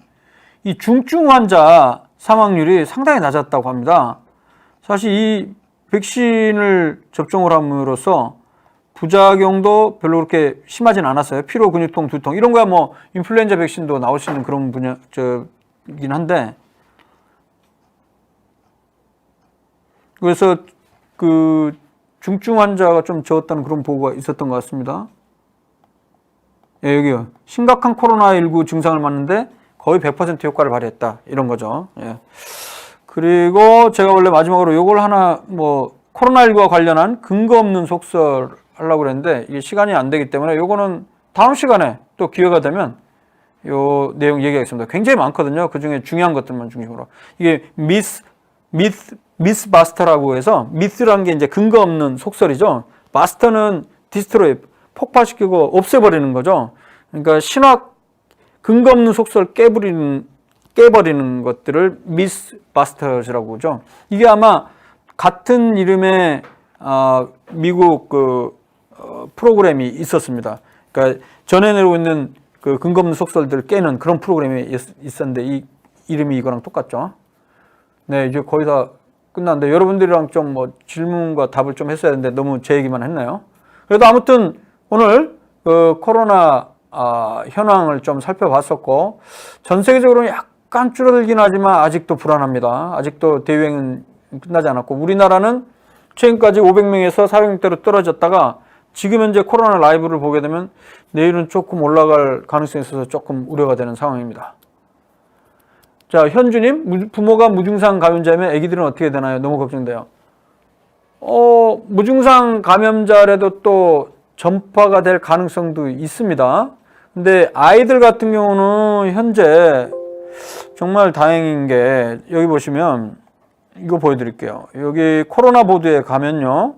이 중증 환자 사망률이 상당히 낮았다고 합니다. 사실 이 백신을 접종을 함으로써 부작용도 별로 그렇게 심하진 않았어요. 피로, 근육통, 두통 이런 거야 뭐 인플루엔자 백신도 나올 수 있는 그런 분야이긴 한데 그래서 그 중증 환자가 좀 적었다는 그런 보고가 있었던 것 같습니다. 예, 여기요. 심각한 코로나19 증상을 맞는데 거의 100% 효과를 발휘했다. 이런 거죠. 예. 그리고 제가 원래 마지막으로 요걸 하나 코로나19와 관련한 근거 없는 속설 하려고 그랬는데 이게 시간이 안 되기 때문에 요거는 다음 시간에 또 기회가 되면 요 내용 얘기하겠습니다. 굉장히 많거든요. 그 중에 중요한 것들만 중심으로. 이게 미스바스터라고 해서 미스라는 게 이제 근거 없는 속설이죠. 바스터는 디스트로이 폭파시키고 없애버리는 거죠. 그러니까 신학 근거 없는 속설 깨버리는 것들을 미스바스터즈라고 하죠. 이게 아마 같은 이름의 미국 프로그램이 있었습니다. 그러니까 전해내고 있는 그 근거 없는 속설들을 깨는 그런 프로그램이 있었는데 이 이름이 이거랑 똑같죠. 네, 이제 거의 다 끝났는데 여러분들이랑 좀 질문과 답을 좀 했어야 했는데 너무 제 얘기만 했나요? 그래도 아무튼 오늘 그 코로나 현황을 좀 살펴봤었고 전 세계적으로는 약간 줄어들긴 하지만 아직도 불안합니다. 아직도 대유행은 끝나지 않았고 우리나라는 최근까지 500명에서 400명대로 떨어졌다가 지금 현재 코로나 라이브를 보게 되면 내일은 조금 올라갈 가능성이 있어서 조금 우려가 되는 상황입니다. 자, 현주님, 부모가 무증상 감염자면 아기들은 어떻게 되나요? 너무 걱정돼요. 무증상 감염자라도 또 전파가 될 가능성도 있습니다. 근데 아이들 같은 경우는 현재 정말 다행인 게 여기 보시면 이거 보여드릴게요. 여기 코로나 보드에 가면요.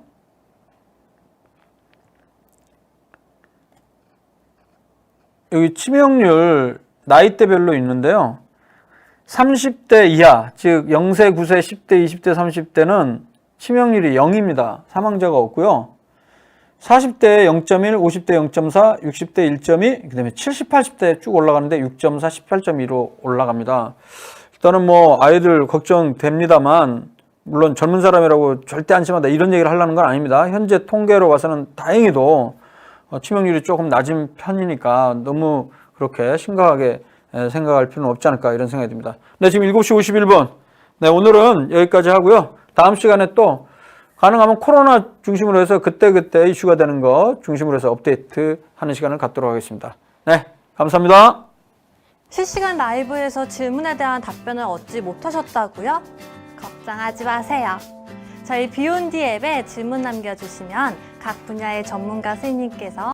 여기 치명률 나이대별로 있는데요. 30대 이하, 즉 0세, 9세, 10대, 20대, 30대는 치명률이 0입니다. 사망자가 없고요. 40대 0.1, 50대 0.4, 60대 1.2, 그 다음에 70, 80대 쭉 올라가는데 6.4, 18.2로 올라갑니다. 일단은 아이들 걱정됩니다만 물론 젊은 사람이라고 절대 안심한다 이런 얘기를 하려는 건 아닙니다. 현재 통계로 봐서는 다행히도 치명률이 조금 낮은 편이니까 너무 그렇게 심각하게 생각할 필요는 없지 않을까 이런 생각이 듭니다. 네, 지금 7시 51분. 네, 오늘은 여기까지 하고요. 다음 시간에 또 가능하면 코로나 중심으로 해서 그때그때 이슈가 되는 거 중심으로 해서 업데이트 하는 시간을 갖도록 하겠습니다. 네, 감사합니다. 실시간 라이브에서 질문에 대한 답변을 얻지 못하셨다고요? 걱정하지 마세요. 저희 비욘디 앱에 질문 남겨주시면 각 분야의 전문가 선생님께서